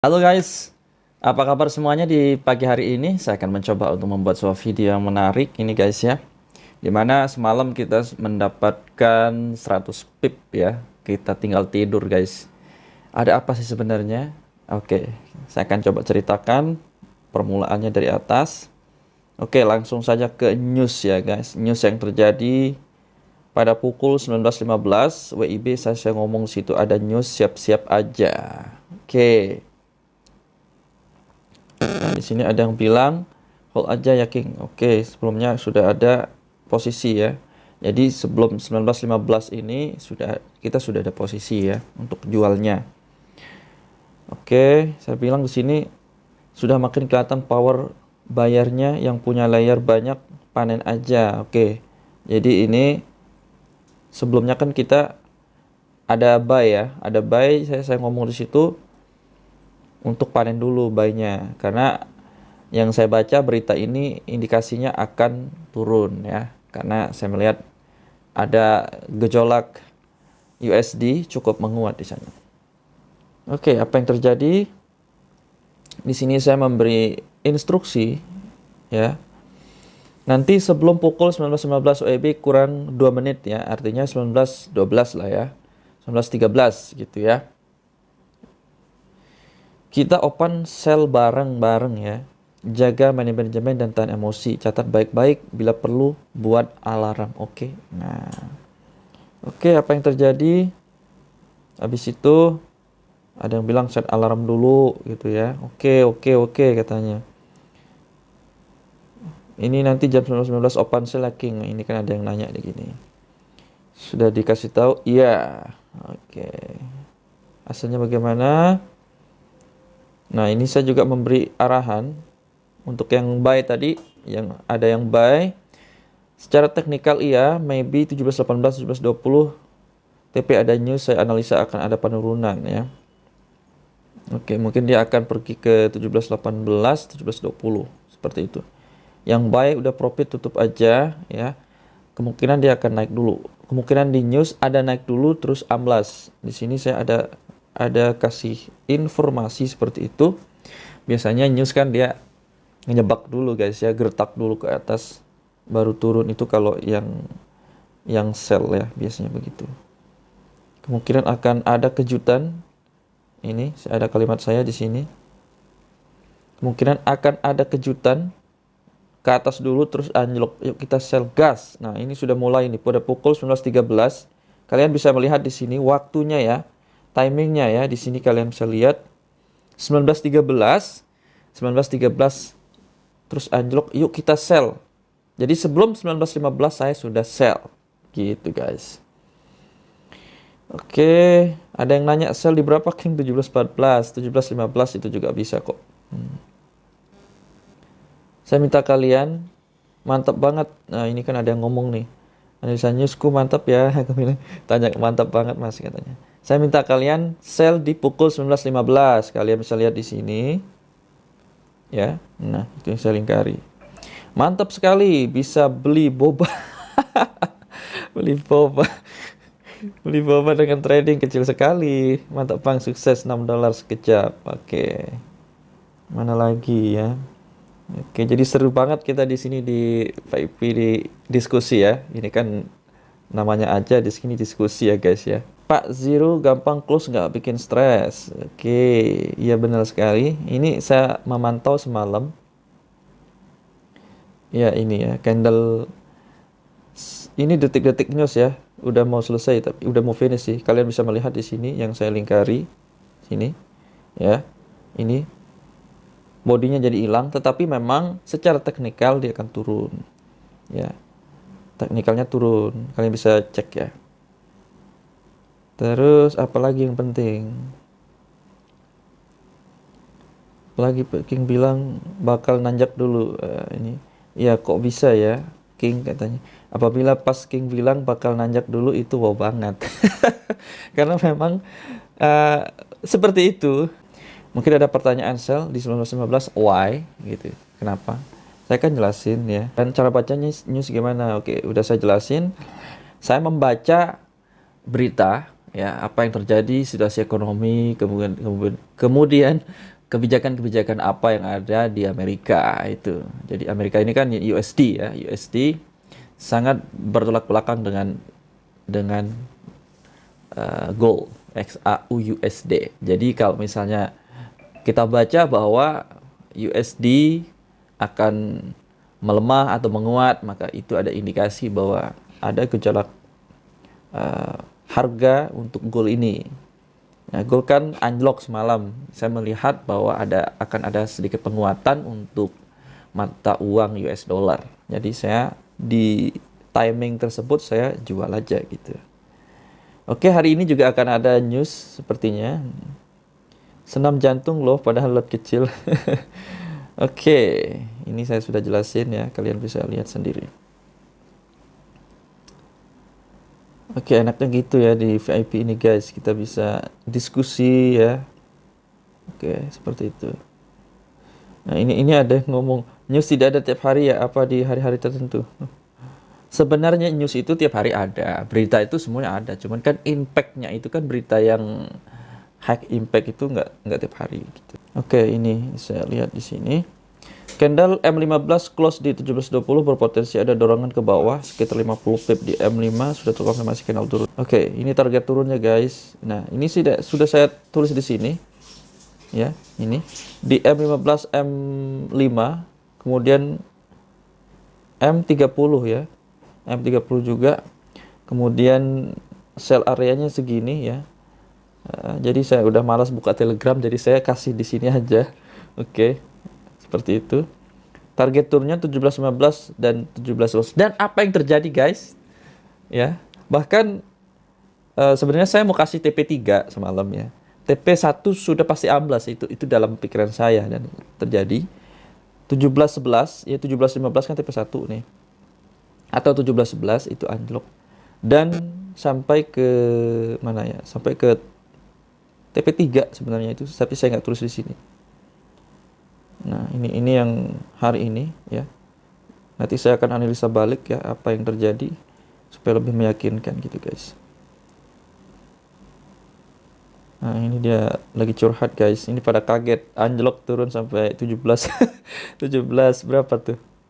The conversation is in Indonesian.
Halo guys, apa kabar semuanya di pagi hari ini? Saya akan mencoba untuk membuat sebuah video yang menarik ini guys ya. Dimana semalam kita mendapatkan 100 pip ya. Kita tinggal tidur guys. Ada apa sih sebenarnya? Oke, saya akan coba ceritakan permulaannya dari atas. Oke, langsung saja ke news ya guys. News yang terjadi pada pukul 19.15 WIB saya ngomong situ ada news siap-siap aja. Oke. Nah, di sini ada yang bilang hold aja ya King. Oke, sebelumnya sudah ada posisi ya. Jadi sebelum 19.15 ini kita sudah ada posisi ya untuk jualnya. Oke, saya bilang di sini sudah makin kelihatan power bayarnya yang punya layar banyak panen aja. Oke. Jadi ini sebelumnya kan kita ada buy ya, ada buy saya ngomong di situ untuk panen dulu buy-nya karena yang saya baca berita ini indikasinya akan turun ya karena saya melihat ada gejolak USD cukup menguat di sana. Oke, apa yang terjadi? Di sini saya memberi instruksi ya. Nanti sebelum pukul 19.15 WIB kurang 2 menit ya, artinya 19.12 lah ya. 19.13 gitu ya. Kita open sell bareng-bareng ya. Jaga manajemen dan tahan emosi. Catat baik-baik bila perlu buat alarm. Oke. Nah. Oke, apa yang terjadi? Habis itu ada yang bilang set alarm dulu gitu ya. Oke katanya. Ini nanti jam 19.19 open sell King. Ini kan ada yang nanya di gini. Sudah dikasih tahu? Iya. Oke. Hasilnya bagaimana? Nah, ini saya juga memberi arahan untuk yang buy tadi, yang ada yang buy. Secara teknikal iya, maybe 17.18, 17.20 TP ada news, saya analisa akan ada penurunan ya. Oke, mungkin dia akan pergi ke 17.18, 17.20 seperti itu. Yang buy udah profit tutup aja ya. Kemungkinan dia akan naik dulu. Kemungkinan di news ada naik dulu terus amblas. Di sini saya ada kasih informasi seperti itu. Biasanya news kan dia ngejebak dulu guys ya, gertak dulu ke atas baru turun. Itu kalau yang sell ya, biasanya begitu. Kemungkinan akan ada kejutan. Ini ada kalimat saya di sini. Kemungkinan akan ada kejutan ke atas dulu terus anjlok. Yuk kita sell gas. Nah, ini sudah mulai nih pada pukul 19.13. Kalian bisa melihat di sini waktunya ya. Timingnya ya, di sini kalian bisa lihat 19.13 terus anjlok, yuk kita sell. Jadi sebelum 19.15 saya sudah sell gitu guys. Oke, ada yang nanya sell di berapa King? 17.14, 17.15 itu juga bisa kok. Saya minta kalian mantap banget. Nah, ini kan ada yang ngomong nih. Analisa newsku mantap ya. Aku bilang tanya mantap banget Mas katanya. Saya minta kalian sell di pukul 19.15. Kalian bisa lihat di sini. Ya. Nah, itu yang saya lingkari. Mantap sekali bisa beli boba. Beli boba. Beli boba dengan trading kecil sekali. Mantap Bang, sukses $6 sekejap. Oke. Mana lagi ya? Oke, jadi seru banget kita di sini di VIP di diskusi ya. Ini kan namanya aja di sini diskusi ya guys ya. Pak Zero gampang close nggak bikin stres. Oke, iya benar sekali. Ini saya memantau semalam. Ya ini ya candle. Ini detik-detik news ya. Udah mau selesai tapi udah mau finish sih. Kalian bisa melihat di sini yang saya lingkari. Sini ya. Ini bodinya jadi hilang, tetapi memang secara teknikal dia akan turun ya, teknikalnya turun, kalian bisa cek ya. Terus apalagi yang penting, apalagi King bilang bakal nanjak dulu. Ini ya kok bisa ya King katanya, apabila pas King bilang bakal nanjak dulu itu wow banget. Karena memang seperti itu. Mungkin ada pertanyaan sell di 19.15 why gitu. Kenapa? Saya kan jelasin ya. Dan cara bacanya news gimana? Oke, udah saya jelasin. Saya membaca berita ya apa yang terjadi, situasi ekonomi, kemudian kebijakan-kebijakan apa yang ada di Amerika itu. Jadi Amerika ini kan USD ya, USD sangat bertolak belakang dengan gold, XAUUSD. Jadi kalau misalnya kita baca bahwa USD akan melemah atau menguat, maka itu ada indikasi bahwa ada gejolak harga untuk gold ini. Nah, gold kan anjlok semalam. Saya melihat bahwa akan ada sedikit penguatan untuk mata uang US dollar. Jadi saya di timing tersebut saya jual aja gitu. Oke, hari ini juga akan ada news sepertinya. Senam jantung loh, padahal lot kecil. Oke, ini saya sudah jelasin ya, kalian bisa lihat sendiri. Oke, enaknya gitu ya di VIP ini guys, kita bisa diskusi ya. Oke, seperti itu. Nah, ini ada yang ngomong, news tidak ada tiap hari ya, apa di hari-hari tertentu? Sebenarnya news itu tiap hari ada, berita itu semuanya ada, cuman kan impact-nya itu kan berita yang high impact itu nggak tiap hari gitu. Oke, ini saya lihat di sini. Candle M15 close di 17.20, berpotensi ada dorongan ke bawah sekitar 50 pip di M5, sudah terkonfirmasi candle turun. Oke, ini target turunnya guys. Nah, ini sudah saya tulis di sini. Ya, ini di M15, M5, kemudian M30 ya. M30 juga. Kemudian sell areanya segini ya. Jadi saya udah malas buka Telegram, jadi saya kasih di sini aja. Oke. Seperti itu. Target turunnya 17.15 dan 17.12. Dan apa yang terjadi guys? Ya, bahkan sebenarnya saya mau kasih TP3 semalam ya. TP1 sudah pasti amblas, itu dalam pikiran saya dan terjadi. 17.11 ya, 17.15 kan TP1 nih. Atau 17.11 itu anjlok. Dan sampai ke mana ya? Sampai ke TP3 sebenarnya itu, tapi saya nggak tulis di sini. Nah, ini yang hari ini ya. Nanti saya akan analisa balik ya apa yang terjadi supaya lebih meyakinkan gitu guys. Nah, ini dia lagi curhat guys. Ini pada kaget, anjlok turun sampai 17 17 berapa tuh?